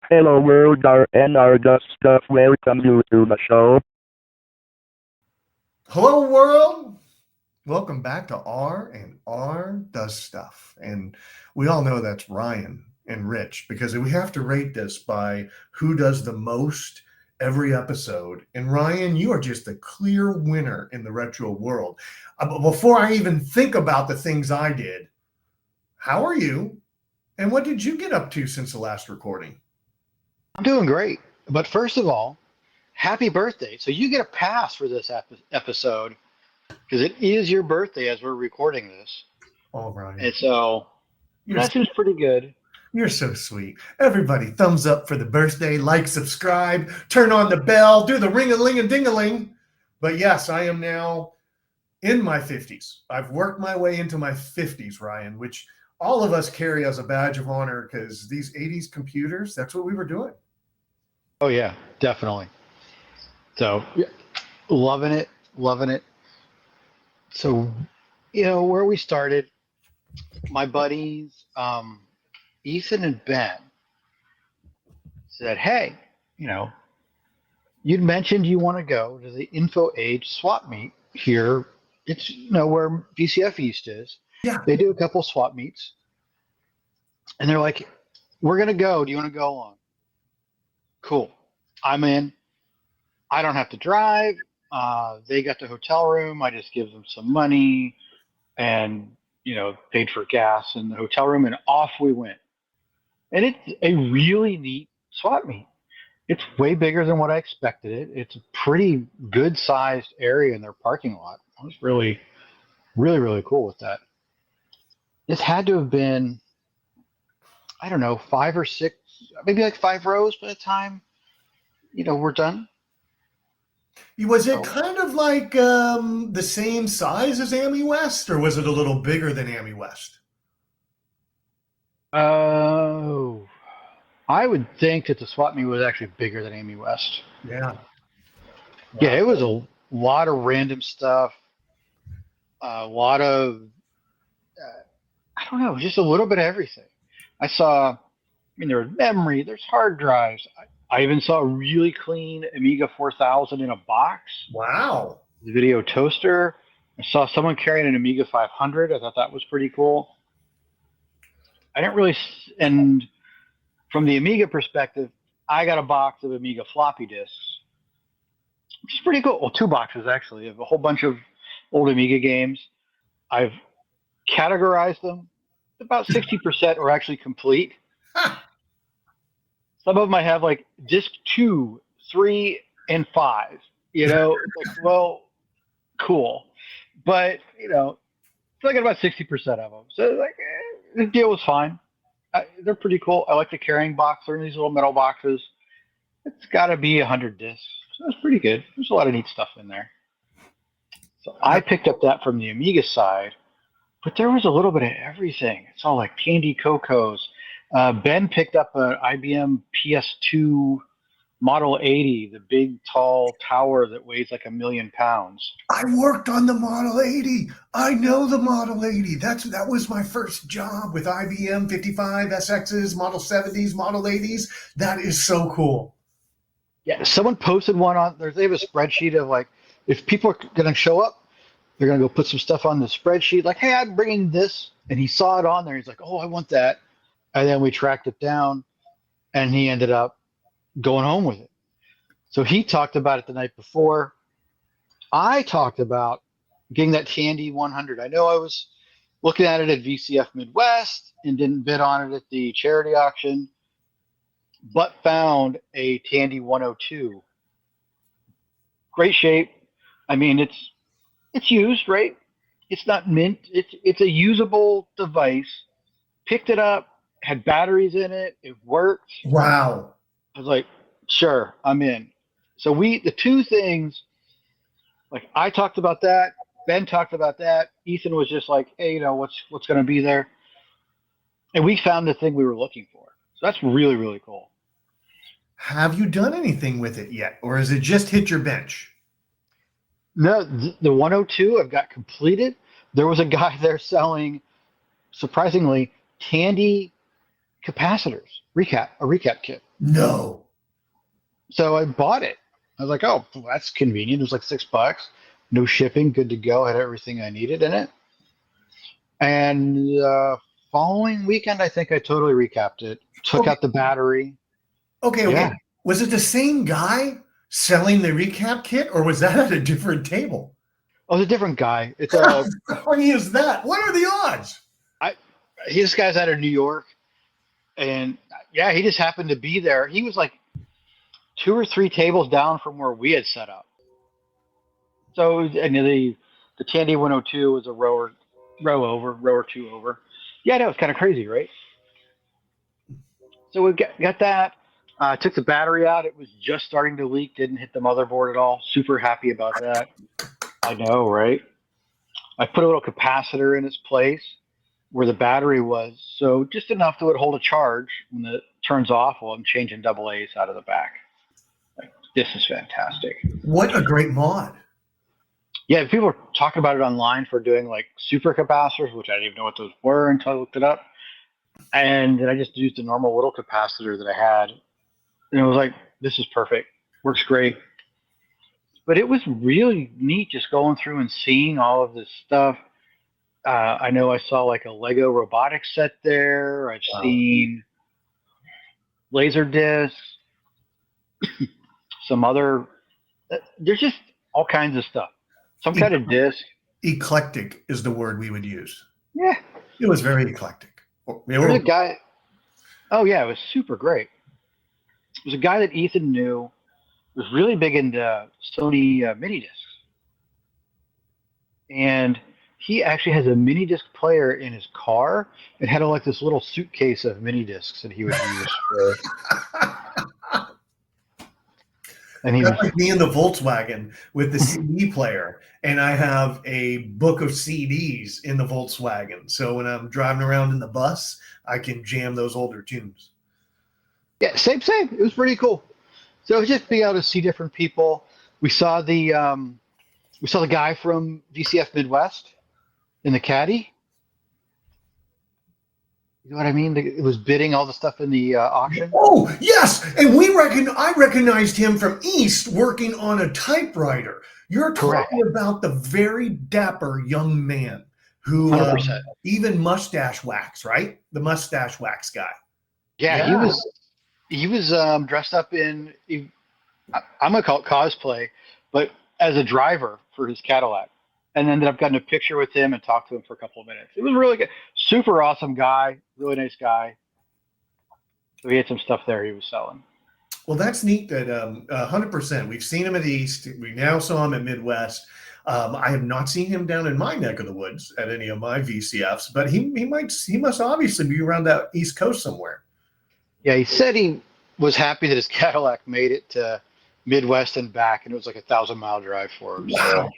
Hello world, and our dust stuff. Welcome you to the show. Hello, world. Welcome back to R and R Does Stuff. And we all know that's Ryan and Rich because we have to rate this by who does the most every episode. And Ryan, you are just a clear winner in the retro world. But before I even think about the things I did, how are you? And what did you get up to since the last recording? I'm doing great. But first of all, happy birthday. So you get a pass for this episode because it is your birthday as we're recording this. Oh, Ryan. And so You're that seems pretty good. You're so sweet. Everybody, thumbs up for the birthday, like, subscribe, turn on the bell, do the ring-a-ling-a-ding-a-ling. But yes, I am now in my 50s. I've worked my way into my 50s, Ryan, which all of us carry as a badge of honor because these 80s computers, that's what we were doing. Oh, yeah, definitely. So, yeah, loving it, loving it. So, where we started, my buddies, Ethan and Ben, said, hey, you'd mentioned you want to go to the Info Age swap meet here. It's, where VCF East is. Yeah. They do a couple swap meets. And they're like, we're going to go. Do you want to go along? Cool. I'm in. I don't have to drive. They got the hotel room. I just give them some money and, paid for gas in the hotel room, and off we went. And it's a really neat swap meet. It's way bigger than what I expected it. It's a pretty good sized area in their parking lot. I was really, really, really cool with that. This had to have been, I don't know, 5 or 6, maybe like 5 rows by the time, we're done. Was it kind of like the same size as Ami West, or was it a little bigger than Ami West? Oh, I would think that the swap meet was actually bigger than Ami West. Yeah. Wow. Yeah, it was a lot of random stuff, a lot of, I don't know, just a little bit of everything. There was memory, there's hard drives. I even saw a really clean Amiga 4000 in a box. Wow. The video toaster. I saw someone carrying an Amiga 500. I thought that was pretty cool. I didn't really, and from the Amiga perspective, I got a box of Amiga floppy disks, which is pretty cool. Well, 2 boxes actually, of a whole bunch of old Amiga games. I've categorized them. About 60% are actually complete. Some of them I have like disc 2, 3, and 5. Well, cool. But, so I got about 60% of them. So the deal was fine. They're pretty cool. I like the carrying box. They're in these little metal boxes. It's got to be 100 discs. So that's pretty good. There's a lot of neat stuff in there. So I picked up that from the Amiga side, but there was a little bit of everything. It's all like Tandy Cocos. Ben picked up an IBM PS2 Model 80, the big, tall tower that weighs like 1,000,000 pounds. I worked on the Model 80. I know the Model 80. That was my first job with IBM 55 SXs, Model 70s, Model 80s. That is so cool. Yeah, someone posted one on there. They have a spreadsheet of like, if people are going to show up, they're going to go put some stuff on the spreadsheet. Like, hey, I'm bringing this. And he saw it on there. He's like, oh, I want that. And then we tracked it down, and he ended up going home with it. So he talked about it the night before. I talked about getting that Tandy 100. I know I was looking at it at VCF Midwest and didn't bid on it at the charity auction, but found a Tandy 102. Great shape. It's used, right? It's not mint. It's a usable device. Picked it up, had batteries in it. It worked. Wow. I was like, sure, I'm in. So the 2 things, like I talked about that, Ben talked about that. Ethan was just like, hey, what's going to be there? And we found the thing we were looking for. So that's really, really cool. Have you done anything with it yet? Or has it just hit your bench? No, the 102 I've got completed. There was a guy there selling, surprisingly, Tandy capacitors, a recap kit. No. So I bought it. I was like, oh, well, that's convenient. It was like $6, no shipping, good to go. Had everything I needed in it. And following weekend, I think I totally recapped it. Took Okay. out the battery. Okay. Yeah. Was it the same guy selling the recap kit, or was that at a different table? Oh, it's a different guy. It's How a funny is that? What are the odds? this guy's out of New York, and yeah, he just happened to be there. He was like 2 or 3 tables down from where we had set up. So and the Tandy 102 was a row or two over. Yeah, that was kind of crazy, right? So we got that. Took the battery out. It was just starting to leak. Didn't hit the motherboard at all. Super happy about that. I know, right? I put a little capacitor in its place where the battery was, so just enough that it would hold a charge when it turns off while I'm changing double A's out of the back. Like, this is fantastic. What a great mod. Yeah, people are talking about it online for doing like super capacitors, which I didn't even know what those were until I looked it up. And then I just used a normal little capacitor that I had. And it was like, this is perfect. Works great. But it was really neat just going through and seeing all of this stuff. I know I saw like a Lego robotics set there. I've seen laser discs, some other. There's just all kinds of stuff. Some kind of disc. Eclectic is the word we would use. Yeah. It was very eclectic. There's a guy. Oh yeah, it was super great. It was a guy that Ethan knew. Was really big into Sony mini discs, and he actually has a mini disc player in his car. It had like this little suitcase of mini discs that he would use for. And he That's like me in the Volkswagen with the CD player, and I have a book of CDs in the Volkswagen. So when I'm driving around in the bus, I can jam those older tunes. Yeah, same. It was pretty cool. So it was just being able to see different people. We saw the guy from VCF Midwest in the caddy. You know what I mean? It was bidding all the stuff in the auction. Oh yes, and I recognized him from East working on a typewriter. You're talking about the very dapper young man who 100%. Even mustache wax, right? The mustache wax guy. Yeah. He was dressed up in. I'm gonna call it cosplay, but as a driver for his Cadillac, and ended up getting a picture with him and talked to him for a couple of minutes. It was really good. Super awesome guy, really nice guy. So he had some stuff there he was selling. Well, that's neat. That 100%. We've seen him at East. We now saw him at Midwest. I have not seen him down in my neck of the woods at any of my VCFs, but he must obviously be around that East Coast somewhere. Yeah, he said he was happy that his Cadillac made it to Midwest and back, and it was like a 1,000-mile drive for him. Wow. So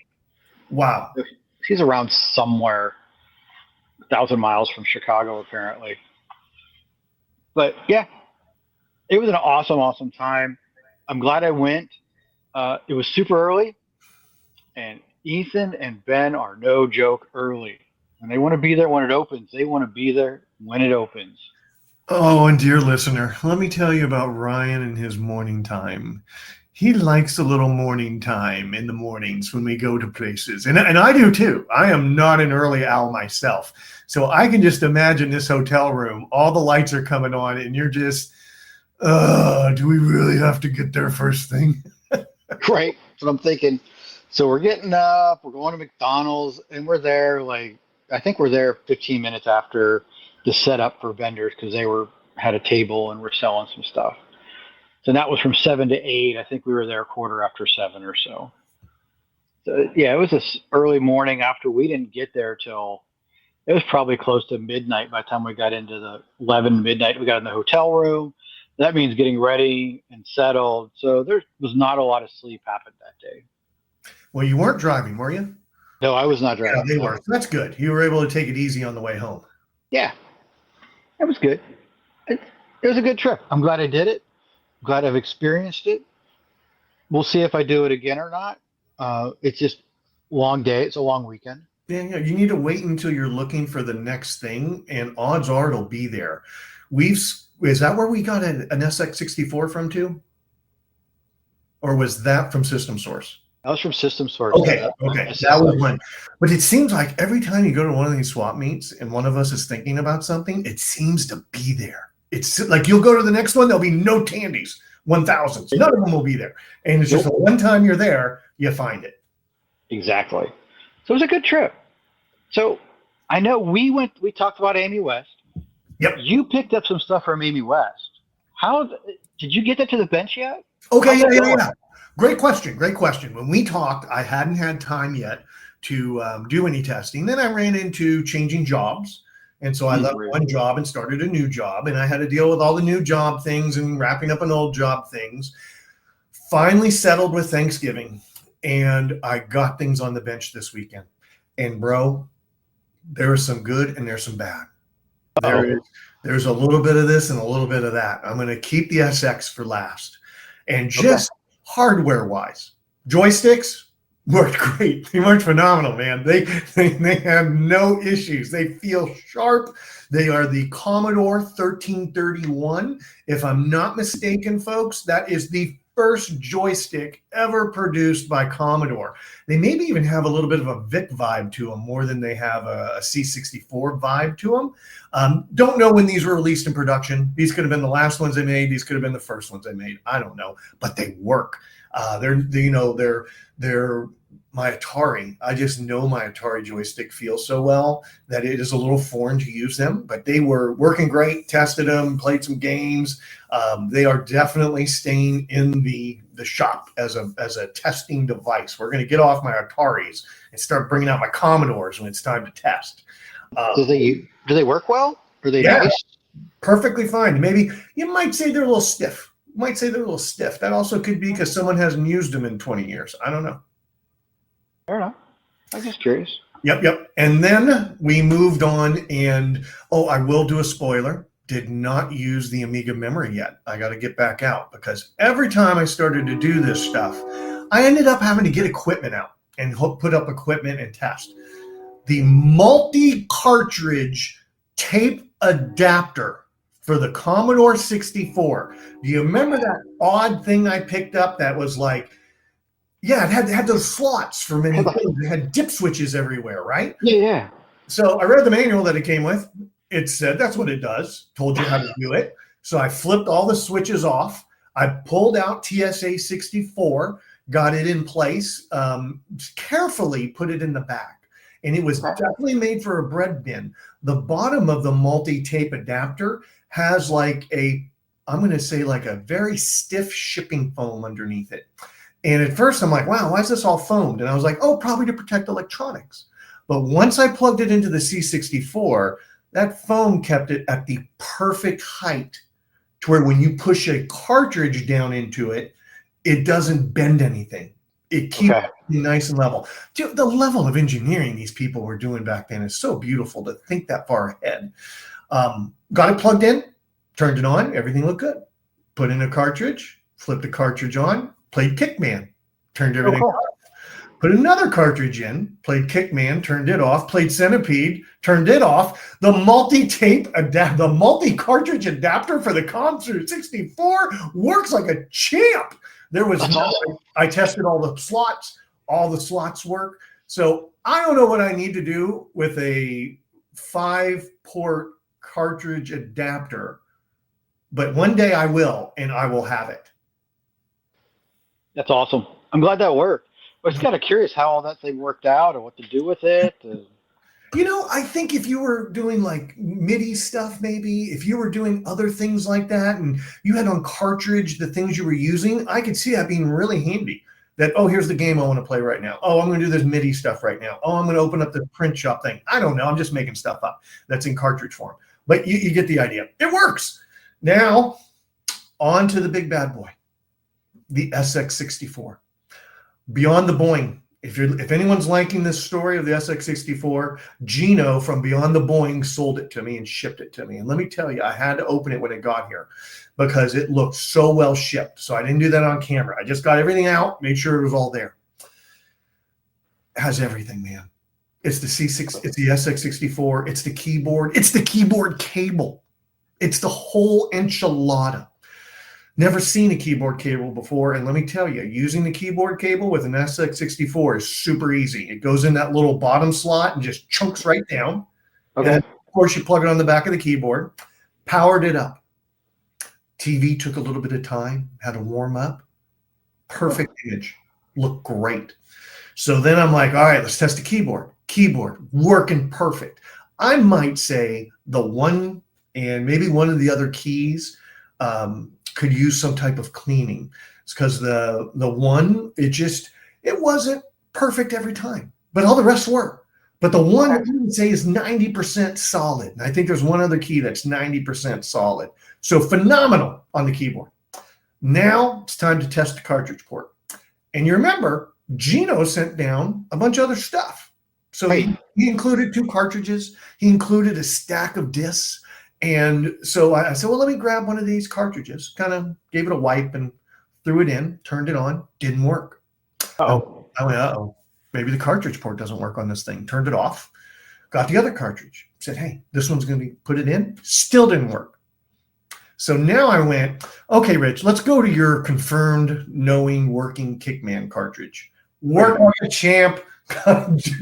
wow. He's around somewhere 1,000 miles from Chicago, apparently. But yeah, it was an awesome time. I'm glad I went. It was super early, and Ethan and Ben are no joke early. When they want to be there when it opens, they want to be there when it opens. Oh, and dear listener, let me tell you about Ryan and his morning time. He likes a little morning time in the mornings when we go to places. And I do too. I am not an early owl myself. So I can just imagine this hotel room. All the lights are coming on and you're just, do we really have to get there first thing? Right. That's what I'm thinking. So we're getting up, we're going to McDonald's, and we're there I think we're there 15 minutes after the setup for vendors because they had a table and we're selling some stuff. So that was from 7 to 8. I think we were there 7:15 or so. So yeah, it was this early morning after we didn't get there till it was probably close to midnight by the time we got into the 11 midnight. We got in the hotel room. That means getting ready and settled. So there was not a lot of sleep happened that day. Well, you weren't driving, were you? No, I was not driving. Yeah, they were. So that's good. You were able to take it easy on the way home. Yeah, it was good. It was a good trip. I'm glad I did it. I'm glad I've experienced it. We'll see if I do it again or not. It's just a long day. It's a long weekend. Yeah. You need to wait until you're looking for the next thing, and odds are it'll be there. We've Is that where we got an SX64 from too? Or was that from System Source? That was from System Source. Okay, okay, that was one. But it seems like every time you go to one of these swap meets and one of us is thinking about something, it seems to be there. It's like you'll go to the next one, there'll be no Tandys, 1000s. None of them will be there. And it's just a one time you're there, you find it. Exactly. So it was a good trip. So I know we talked about Amy West. Yep. You picked up some stuff from Amy West. Did you get that to the bench yet? Okay, yeah. Great question. When we talked, I hadn't had time yet to do any testing. Then I ran into changing jobs. And so I left one job and started a new job. And I had to deal with all the new job things and wrapping up an old job things. Finally settled with Thanksgiving. And I got things on the bench this weekend. And bro, there's some good and there's some bad. There's a little bit of this and a little bit of that. I'm going to keep the SX for last. And just hardware-wise, joysticks worked great. They worked phenomenal, man. They have no issues. They feel sharp. They are the Commodore 1331. If I'm not mistaken, folks, that is the first joystick ever produced by Commodore. They maybe even have a little bit of a VIC vibe to them more than they have a C64 vibe to them. Don't know when these were released in production. These could have been the last ones they made. These could have been the first ones they made. I don't know, but they work. They're my Atari. I just know my Atari joystick feels so well that it is a little foreign to use them, but they were working great. Tested them, played some games. They are definitely staying in the shop as a testing device. We're going to get off my Ataris and start bringing out my Commodores when it's time to test. Do they work well? Are they nice? Perfectly fine. Maybe you might say they're a little stiff. That also could be because someone hasn't used them in 20 years. I don't know. Fair enough. I'm just curious. Yep. And then we moved on and, I will do a spoiler. Did not use the Amiga memory yet. I got to get back out because every time I started to do this stuff, I ended up having to get equipment out and put up equipment and test. The multi-cartridge tape adapter for the Commodore 64. Do you remember that odd thing I picked up that was like, yeah, it had those slots for many things. It had dip switches everywhere, right? Yeah. So I read the manual that it came with. It said that's what it does. Told you how to do it. So I flipped all the switches off. I pulled out TSA 64, got it in place, carefully put it in the back. And it was definitely made for a bread bin. The bottom of the multi-tape adapter has like I'm going to say like a very stiff shipping foam underneath it. And at first I'm like, wow, why is this all foamed? And I was like, probably to protect electronics. But once I plugged it into the C64, that foam kept it at the perfect height to where when you push a cartridge down into it, it doesn't bend anything. It keeps it nice and level. Dude, the level of engineering these people were doing back then is so beautiful to think that far ahead. Got it plugged in, turned it on, everything looked good. Put in a cartridge, flipped the cartridge on, played Kickman, turned everything off. Put another cartridge in, played Kickman, turned it off, played Centipede, turned it off. The the multi-cartridge adapter for the Commodore 64 works like a champ. I tested all the slots work. So I don't know what I need to do with a 5-port cartridge adapter, but one day I will, and I will have it. That's awesome. I'm glad that worked. I was kind of curious how all that thing worked out or what to do with it. I think if you were doing like MIDI stuff, maybe if you were doing other things like that and you had on cartridge the things you were using, I could see that being really handy. That, here's the game I want to play right now. I'm going to do this MIDI stuff right now. I'm going to open up the print shop thing. I don't know. I'm just making stuff up that's in cartridge form. But you get the idea. It works. Now, on to the big bad boy, the SX64. Beyond the Boing. If anyone's liking this story of the SX64, Gino from Beyond the Boing sold it to me and shipped it to me. And let me tell you, I had to open it when it got here because it looked so well shipped. So I didn't do that on camera. I just got everything out, made sure it was all there. It has everything, man. It's the C6, it's the SX64, it's the keyboard cable. It's the whole enchilada. Never seen a keyboard cable before, and let me tell you, using the keyboard cable with an SX64 is super easy. It goes in that little bottom slot and just chunks right down. Okay. And of course, you plug it on the back of the keyboard, powered it up. TV took a little bit of time, had to warm up. Perfect image, looked great. So then I'm like, all right, let's test the keyboard. Keyboard working perfect. I might say the one and maybe one of the other keys could use some type of cleaning. It's because the one, it wasn't perfect every time, but all the rest were. But the one I would say is 90% solid. And I think there's one other key that's 90% solid. So phenomenal on the keyboard. Now it's time to test the cartridge port. And you remember, Gino sent down a bunch of other stuff. So he included 2 cartridges. He included a stack of discs. And so I said, well, let me grab one of these cartridges. Kind of gave it a wipe and threw it in, turned it on, didn't work. Uh-oh. I went, uh-oh, maybe the cartridge port doesn't work on this thing. Turned it off, got the other cartridge. Said, hey, this one's going to be, put it in. Still didn't work. So now I went, okay, Rich, let's go to your confirmed knowing working Kickman cartridge. Work like a champ.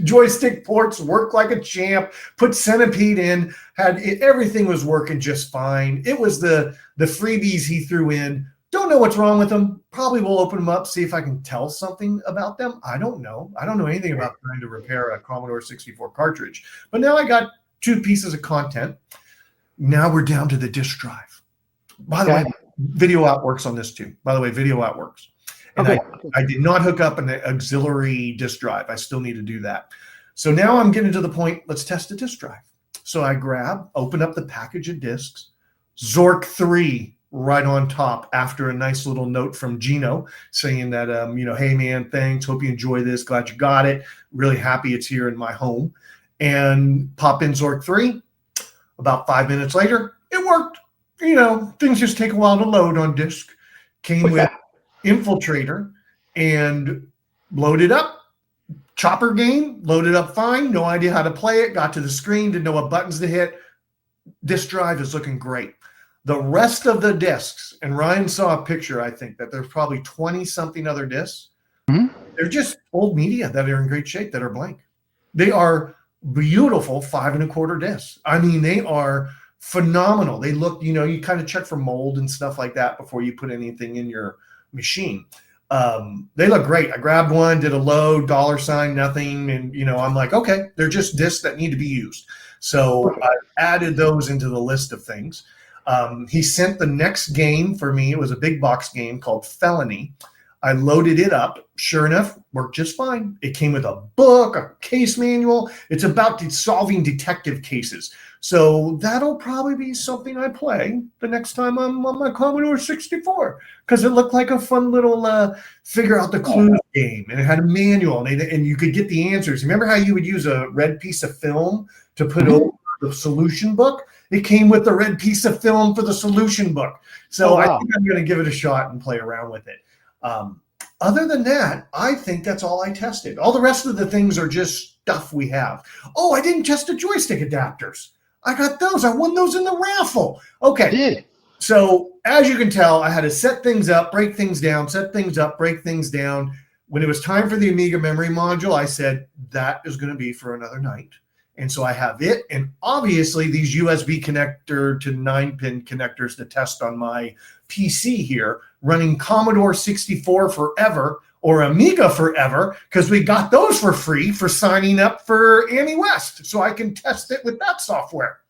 Joystick ports work like a champ. Put Centipede in. Everything was working just fine. It was the freebies he threw in. Don't know what's wrong with them. Probably will open them up, see if I can tell something about them. I don't know. I don't know anything about trying to repair a Commodore 64 cartridge. But now I got 2 pieces of content. Now we're down to the disk drive. By the way, video out works on this too. By the way, video out works. And I did not hook up an auxiliary disk drive. I still need to do that. So now I'm getting to the point, let's test the disk drive. So I open up the package of disks, Zork 3 right on top after a nice little note from Gino saying that, hey man, thanks. Hope you enjoy this. Glad you got it. Really happy it's here in my home. And pop in Zork 3. About 5 minutes later, it worked. Things just take a while to load on disk. Came with Infiltrator and loaded up. Chopper game, loaded up fine. No idea how to play it. Got to the screen, didn't know what buttons to hit. Disk drive is looking great. The rest of the discs, and Ryan saw a picture, I think, that there's probably 20-something other discs. Mm-hmm. They're just old media that are in great shape that are blank. They are beautiful 5 1/4 discs. I mean, they are phenomenal. They look, you kind of check for mold and stuff like that before you put anything in your machine. They look great. I grabbed one, did a load, $, nothing. And, I'm like, okay, they're just discs that need to be used. So I added those into the list of things. He sent the next game for me. It was a big box game called Felony. I loaded it up. Sure enough, worked just fine. It came with a book, a case manual. It's about solving detective cases. So that'll probably be something I play the next time I'm on my Commodore 64 because it looked like a fun little figure out the clues game. And it had a manual and you could get the answers. Remember how you would use a red piece of film to put over the solution book? It came with the red piece of film for the solution book. So I think I'm going to give it a shot and play around with it. Other than that, I think that's all I tested. All the rest of the things are just stuff we have. Oh, I didn't test the joystick adapters. I got those. I won those in the raffle. Okay. So as you can tell, I had to set things up, break things down, set things up, break things down. When it was time for the Amiga memory module, I said, that is going to be for another night. And so I have it. And obviously these USB connector to 9-pin connectors to test on my PC here, running Commodore 64 forever or Amiga forever, because we got those for free for signing up for Ami West. So I can test it with that software.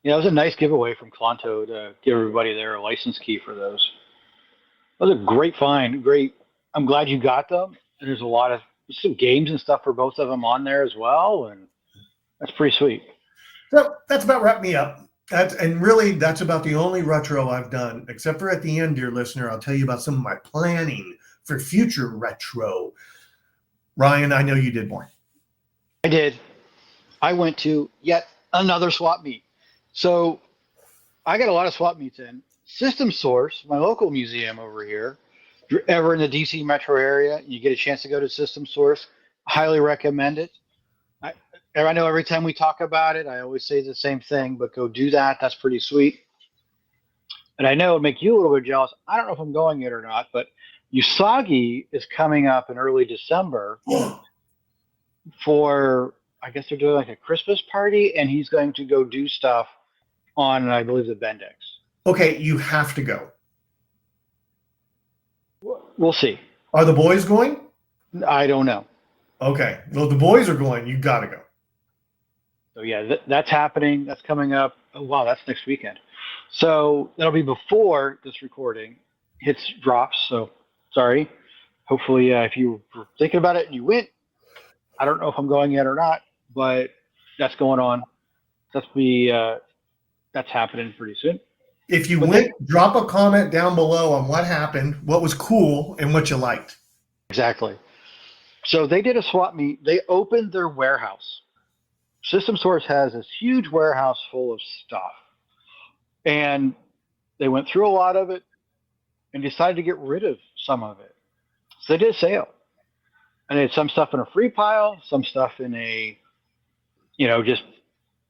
Yeah, it was a nice giveaway from Klonto to give everybody their license key for those. That was a great find. Great. I'm glad you got them. And there's some games and stuff for both of them on there as well. And that's pretty sweet. So that's about wrapped me up. That's about the only retro I've done, except for at the end, dear listener, I'll tell you about some of my planning for future retro. Ryan, I know you did more. I did. I went to yet another swap meet. So I got a lot of swap meets in. System Source, my local museum over here, if you're ever in the DC metro area and you get a chance to go to System Source, I highly recommend it. I know every time we talk about it, I always say the same thing, but go do that. That's pretty sweet. and I know it'll make you a little bit jealous. I don't know if I'm going yet or not, but Usagi is coming up in early December for, I guess they're doing like a Christmas party, and he's going to go do stuff on, I believe, the Bendix. Okay, you have to go. We'll see. Are the boys going? I don't know. Okay. Well, the boys are going. You got to go. So yeah, that's happening. That's coming up. Oh wow, that's next weekend. So that'll be before this recording drops. So sorry. Hopefully, if you were thinking about it and you went, I don't know if I'm going yet or not, but that's going on. That's happening pretty soon. If you went, drop a comment down below on what happened, what was cool, and what you liked. Exactly. So they did a swap meet. They opened their warehouse. System Source has this huge warehouse full of stuff. And they went through a lot of it and decided to get rid of some of it. So they did a sale. And they had some stuff in a free pile, some stuff in a, just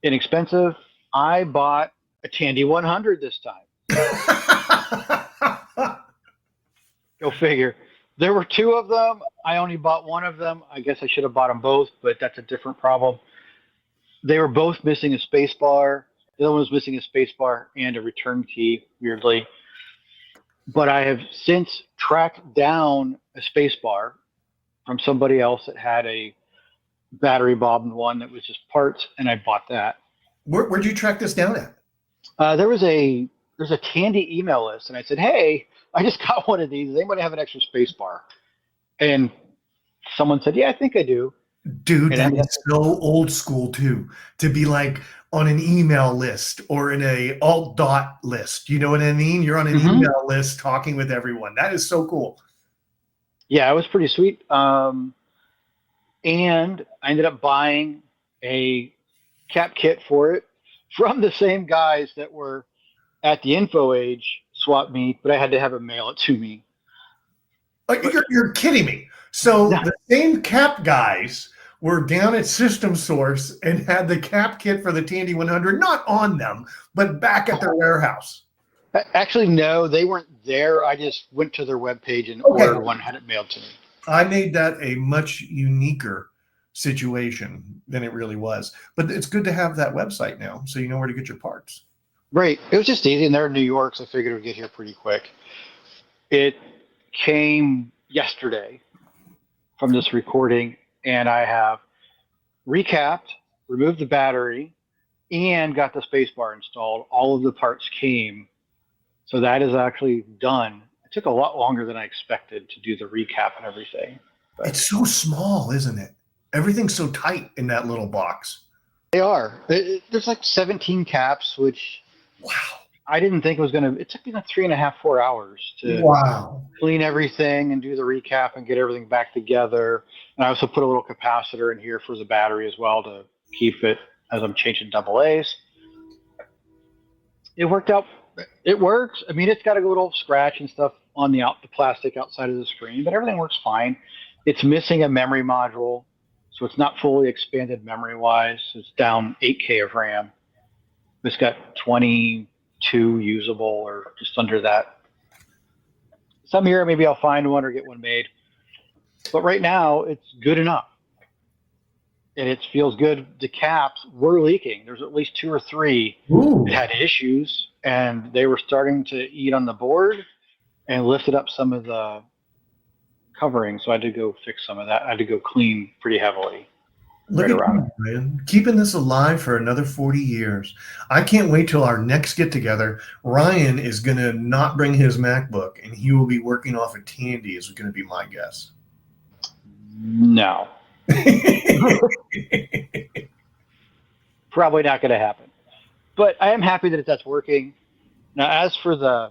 inexpensive. I bought a Tandy 100 this time. Go figure. There were two of them. I only bought one of them. I guess I should have bought them both, but that's a different problem. They were both missing a space bar. The other one was missing a space bar and a return key, weirdly. But I have since tracked down a space bar from somebody else that had a battery bobbed one that was just parts, and I bought that. Where'd you track this down at? There's a Tandy email list, and I said, hey, I just got one of these. Does anybody have an extra space bar? And someone said, yeah, I think I do. Dude, that is so old school too, to be like on an email list or in a alt dot list. You know what I mean? You're on an email list talking with everyone. That is so cool. Yeah, it was pretty sweet. And I ended up buying a cap kit for it from the same guys that were at the Info Age swap meet, but I had to have them mail it to me. You're kidding me. So the same cap guys were down at System Source and had the cap kit for the Tandy 100, not on them, but back at their warehouse. Actually, no, they weren't there. I just went to their webpage and ordered one and had it mailed to me. I made that a much uniquer situation than it really was. But it's good to have that website now, so you know where to get your parts. Right. It was just easy, and they're in New York, so I figured it would get here pretty quick. It came yesterday from this recording, and I have recapped, removed the battery, and got the spacebar installed. All of the parts came, so that is actually done. It took a lot longer than I expected to do the recap and everything. But it's so small, isn't it? Everything's so tight in that little box. They are. There's like 17 caps, which I didn't think it was going to. It took me like 3.5, 4 hours to clean everything and do the recap and get everything back together. And I also put a little capacitor in here for the battery as well to keep it as I'm changing AA's. It worked out. It works. I mean, it's got a little scratch and stuff on the plastic outside of the screen, but everything works fine. It's missing a memory module, so it's not fully expanded memory-wise. It's down 8K of RAM. It's got 22 usable or just under that. Some year, maybe I'll find one or get one made. But right now, it's good enough. And it feels good. The caps were leaking. There's at least 2 or 3 that had issues, and they were starting to eat on the board and lifted up some of the covering. So I had to go fix some of that. I had to go clean pretty heavily. Look at you, man. Keeping this alive for another 40 years. I can't wait till our next get together. Ryan is going to not bring his MacBook, and he will be working off a Tandy, is going to be my guess. No. Probably not going to happen. But I am happy that that's working. Now, as for the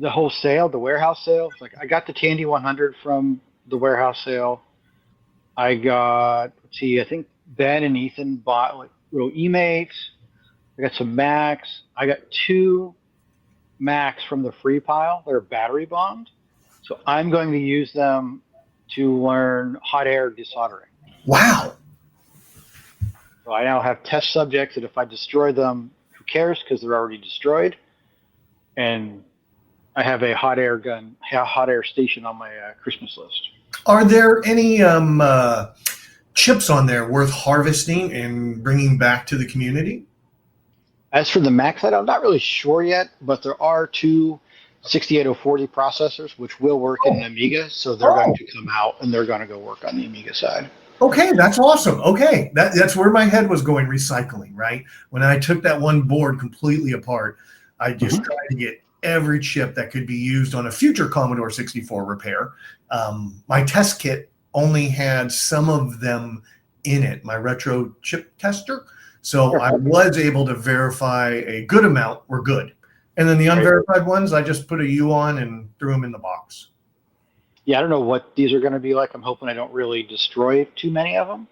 whole sale, the warehouse sale, like I got the Tandy 100 from the warehouse sale. I got, I think Ben and Ethan bought like little E-mates. I got some Macs. I got 2 Macs from the free pile. They're battery bombed. So I'm going to use them to learn hot air desoldering. Wow. So I now have test subjects that if I destroy them, who cares, because they're already destroyed. and I have a hot air hot air station on my Christmas list. Are there any chips on there worth harvesting and bringing back to the community? As for the Mac side, I'm not really sure yet, but there are two 68040 processors which will work in an Amiga, so they're going to come out and they're going to go work on the Amiga side. Okay, that's awesome. Okay, that's where my head was going, recycling, right? When I took that one board completely apart, I just tried to get every chip that could be used on a future Commodore 64 repair. My test kit only had some of them in it, my retro chip tester. So I was able to verify a good amount were good. And then the unverified ones, I just put a U on and threw them in the box. Yeah, I don't know what these are going to be like. I'm hoping I don't really destroy too many of them.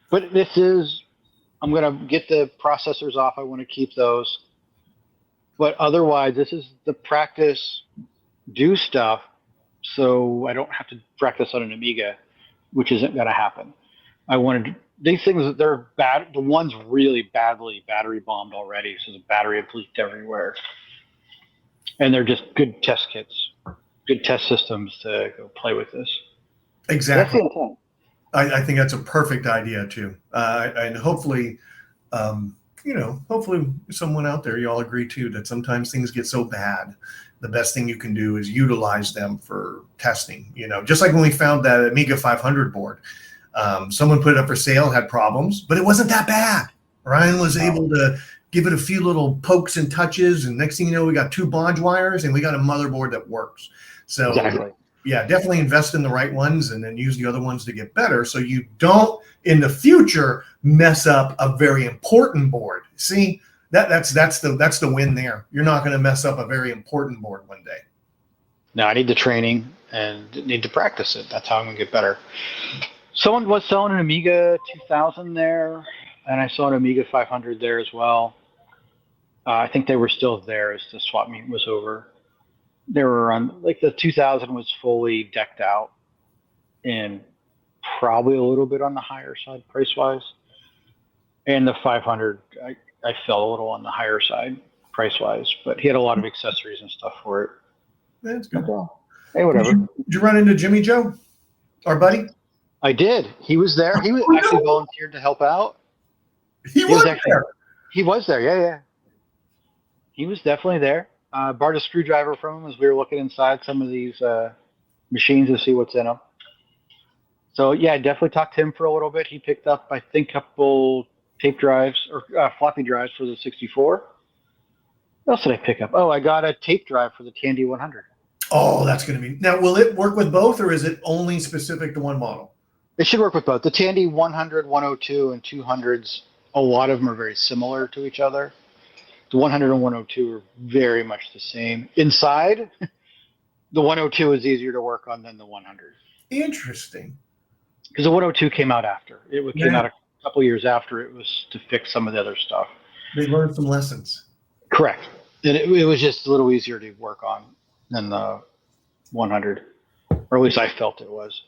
But I'm going to get the processors off. I want to keep those. But otherwise, this is the practice, do stuff, so I don't have to practice on an Amiga, which isn't going to happen. I wanted these things, they're bad. The one's really badly battery bombed already, so the battery had leaked everywhere. And they're just good test kits, good test systems to go play with this. Exactly. That's the intent. I think that's a perfect idea too. And hopefully, hopefully someone out there, you all agree too, that sometimes things get so bad. The best thing you can do is utilize them for testing, just like when we found that Amiga 500 board. Someone put it up for sale, had problems, but it wasn't that bad. Ryan was able to give it a few little pokes and touches, and next thing you know, we got 2 bodge wires and we got a motherboard that works. So exactly. Yeah, definitely invest in the right ones and then use the other ones to get better, so you don't in the future mess up a very important board. See, that's the win there. You're not going to mess up a very important board one day. No, I need the training and need to practice it. That's how I'm going to get better. Someone was selling an Amiga 2000 there, and I saw an Amiga 500 there as well. I think they were still there as the swap meet was over. They were on, like, the 2000 was fully decked out and probably a little bit on the higher side price-wise. And the 500, I fell a little on the higher side price-wise, but he had a lot of accessories and stuff for it. That's good. Hey, whatever. Did you run into Jimmy Joe, our buddy? I did. He was there. He was actually volunteered to help out. He was there. He was there. Yeah. He was definitely there. Borrowed a screwdriver from him as we were looking inside some of these machines to see what's in them. So yeah, I definitely talked to him for a little bit. He picked up, I think, a couple tape drives or floppy drives for the 64. What else did I pick up? Oh, I got a tape drive for the Tandy 100. Oh, that's going to be... Now, will it work with both, or is it only specific to one model? It should work with both. The Tandy 100, 102, and 200s, a lot of them are very similar to each other. The 100 and 102 are very much the same. Inside, the 102 is easier to work on than the 100. Interesting. Because the 102 came out after. It came out a couple years after. It was to fix some of the other stuff. They learned some lessons. Correct. And it was just a little easier to work on than the 100. Or at least I felt it was.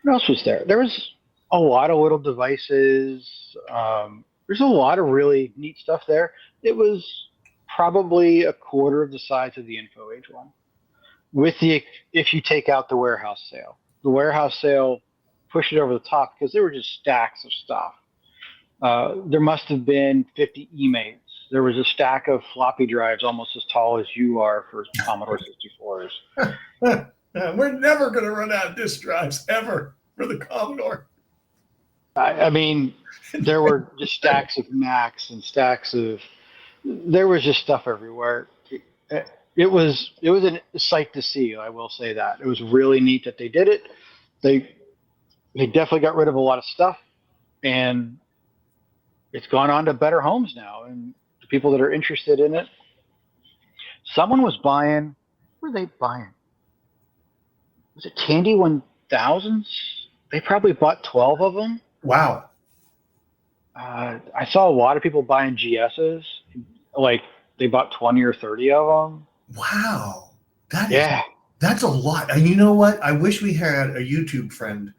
What else was there? There was a lot of little devices. There's a lot of really neat stuff there. It was probably a quarter of the size of the InfoAge one. If you take out the warehouse sale. The warehouse sale pushed it over the top because there were just stacks of stuff. There must have been 50 e-mates. There was a stack of floppy drives almost as tall as you are for Commodore 64s. We're never going to run out of disk drives, ever, for the Commodore. I mean, there were just stacks of Macs and stacks of... There was just stuff everywhere. It was a sight to see, I will say that. It was really neat that they did it. They definitely got rid of a lot of stuff, and it's gone on to better homes now. And the people that are interested in it, someone was buying... What were they buying? Was it Tandy 1000s? They probably bought 12 of them. Wow. I saw a lot of people buying GSs. Like, they bought 20 or 30 of them. Wow. That's a lot. And you know what? I wish we had a YouTube friend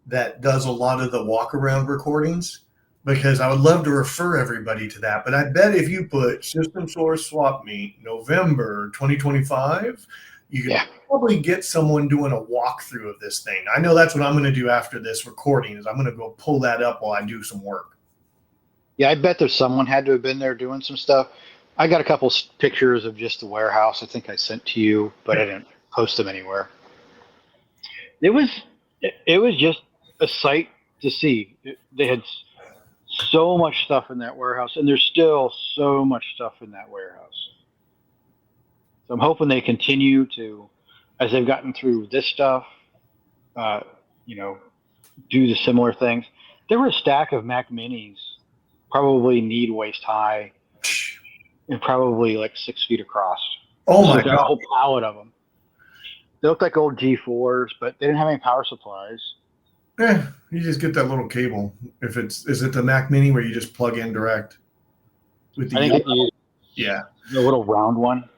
that does a lot of the walk-around recordings because I would love to refer everybody to that. But I bet if you put System Source Swap Meet November 2025, you can probably get someone doing a walkthrough of this thing. I know that's what I'm going to do after this recording is I'm going to go pull that up while I do some work. Yeah, I bet there's someone had to have been there doing some stuff. I got a couple pictures of just the warehouse. I think I sent to you, but I didn't post them anywhere. It was just a sight to see. They had so much stuff in that warehouse, and there's still so much stuff in that warehouse. So I'm hoping they continue to, as they've gotten through this stuff, do the similar things. There were a stack of Mac Minis, probably knee waist high, and probably like 6 feet across. Oh my God! A whole pallet of them. They looked like old G4s, but they didn't have any power supplies. You just get that little cable. Is it the Mac Mini where you just plug in direct? With the the little round one.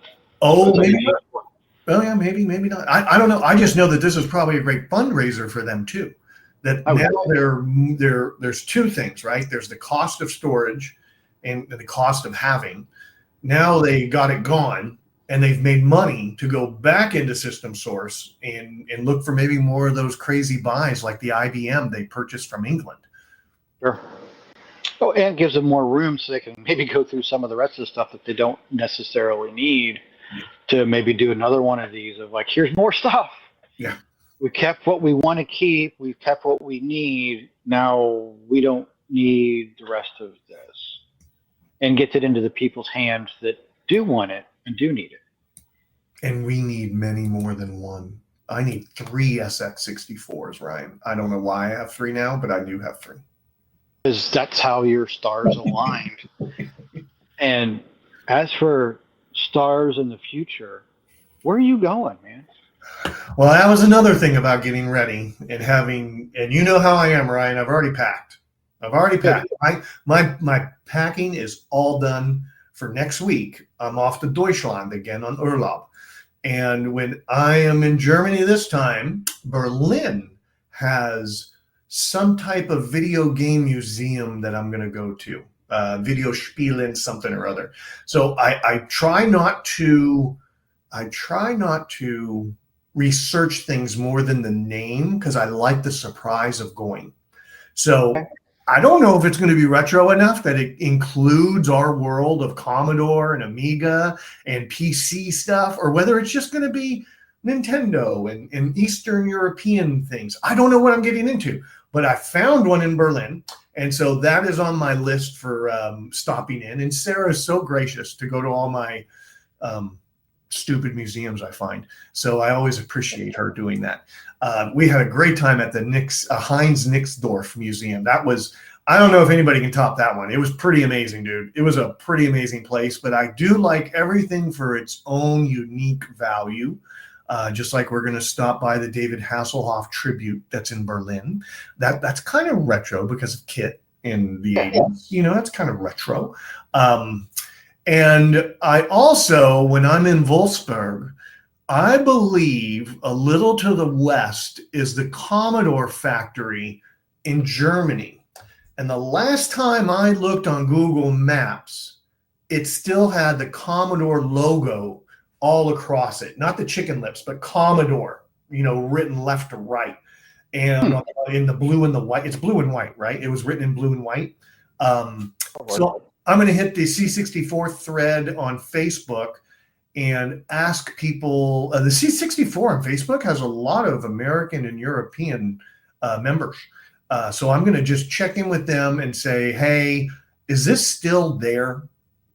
Oh, maybe. Oh yeah, maybe not. I don't know. I just know that this is probably a great fundraiser for them too. That now there's two things, right? There's the cost of storage and the cost of having. Now they got it gone, and they've made money to go back into System Source and look for maybe more of those crazy buys like the IBM they purchased from England. Sure. Oh, and it gives them more room so they can maybe go through some of the rest of the stuff that they don't necessarily need to maybe do another one of these of like, here's more stuff. Yeah. We kept what we want to keep. We've kept what we need. Now we don't need the rest of this. And gets it into the people's hands that do want it and do need it. And we need many more than one. I need 3 SX64s, Ryan. I don't know why I have 3 now, but I do have 3. Because that's how your stars aligned. And as for stars in the future, where are you going, man? Well, that was another thing about getting ready and and you know how I am, Ryan. I've already packed. My packing is all done for next week. I'm off to Deutschland again on Urlaub. And when I am in Germany this time, Berlin has some type of video game museum that I'm going to go to. Video Spielen something or other. So I try not to research things more than the name because I like the surprise of going. So I don't know if it's going to be retro enough that it includes our world of Commodore and Amiga and PC stuff, or whether it's just going to be Nintendo and Eastern European things. I don't know what I'm getting into, but I found one in Berlin. And so that is on my list for stopping in. And Sarah is so gracious to go to all my stupid museums I find. So I always appreciate her doing that. We had a great time at the Heinz Nixdorf Museum. That was, I don't know if anybody can top that one. It was pretty amazing, dude. It was a pretty amazing place, but I do like everything for its own unique value. Just like we're going to stop by the David Hasselhoff tribute that's in Berlin. That's kind of retro because of Kit in the 80s. You know, that's kind of retro. And I also, when I'm in Wolfsburg, I believe a little to the west is the Commodore factory in Germany. And the last time I looked on Google Maps, it still had the Commodore logo all across it. Not the chicken lips, but Commodore, written left to right. And in the blue and the white, it's blue and white, right? It was written in blue and white. So I'm going to hit the C64 thread on Facebook and ask people. The C64 on Facebook has a lot of American and European members. So I'm going to just check in with them and say, hey, is this still there?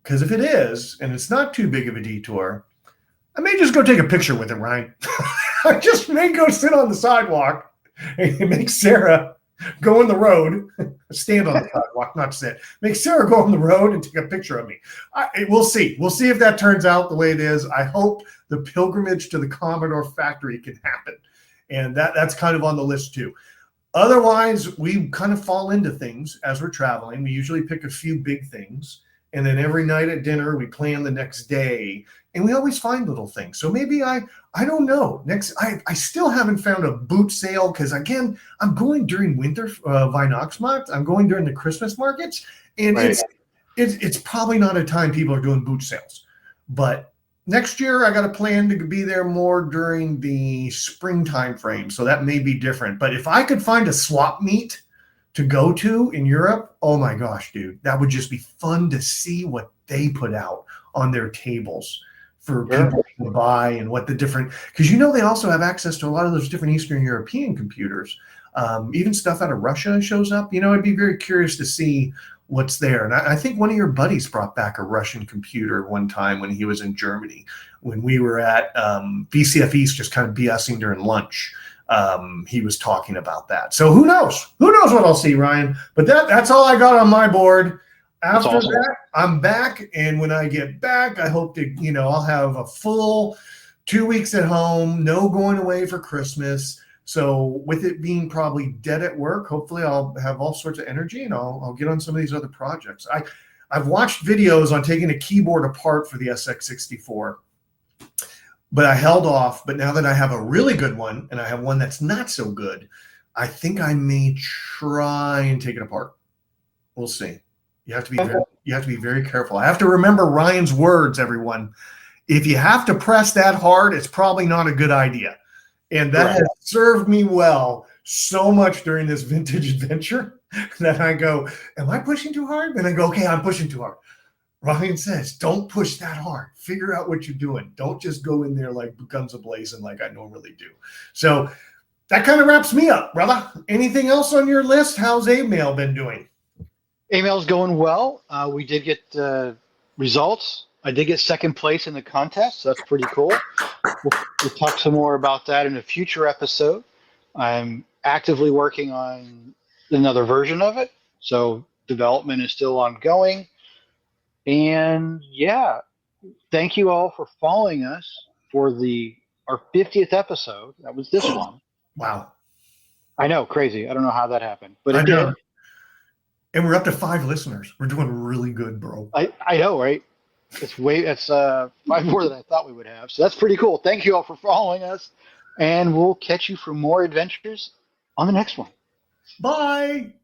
Because if it is, and it's not too big of a detour, I may just go take a picture with it, Ryan. I just may go sit on the sidewalk and make Sarah go on the road, stand on the sidewalk, not sit. Make Sarah go on the road and take a picture of me. We'll see. We'll see if that turns out the way it is. I hope the pilgrimage to the Commodore factory can happen. And that's kind of on the list too. Otherwise, we kind of fall into things as we're traveling. We usually pick a few big things. And then every night at dinner, we plan the next day, and we always find little things. So maybe I don't know. I still haven't found a boot sale because, again, I'm going during winter Weihnachtsmarkt. I'm going during the Christmas markets, and Right. it's probably not a time people are doing boot sales. But next year, I got a plan to be there more during the springtime frame, so that may be different. But if I could find a swap meet to go to in Europe, oh my gosh, dude, that would just be fun to see what they put out on their tables for people to buy, and what the different, because they also have access to a lot of those different Eastern European computers. Even stuff out of Russia shows up. I'd be very curious to see what's there. And I think one of your buddies brought back a Russian computer one time when he was in Germany, when we were at BCF East, just kind of BSing during lunch. He was talking about that. So who knows what I'll see, Ryan, but that's all I got on my board. After awesome. that, I'm back. And when I get back, I hope to, I'll have a full 2 weeks at home, no going away for Christmas. So with it being probably dead at work, hopefully I'll have all sorts of energy, and I'll get on some of these other projects. I've watched videos on taking a keyboard apart for the SX64, but I held off. But now that I have a really good one, and I have one that's not so good, I think I may try and take it apart. We'll see. You have to be very careful. I have to remember Ryan's words, everyone. If you have to press that hard, it's probably not a good idea. And that has served me well so much during this vintage adventure that I go, am I pushing too hard? And I go, okay, I'm pushing too hard. Ryan says, don't push that hard. Figure out what you're doing. Don't just go in there like guns a-blazing like I normally do. So that kind of wraps me up, brother. Anything else on your list? How's Email been doing? Email's going well. We did get results. I did get second place in the contest, so that's pretty cool. We'll talk some more about that in a future episode. I'm actively working on another version of it, so development is still ongoing. And yeah, thank you all for following us for our 50th episode. That was this one. Wow. I know, crazy. I don't know how that happened, but it did. And we're up to 5 listeners. We're doing really good, bro. I know, right? It's 5 more than I thought we would have. So that's pretty cool. Thank you all for following us, and we'll catch you for more adventures on the next one. Bye.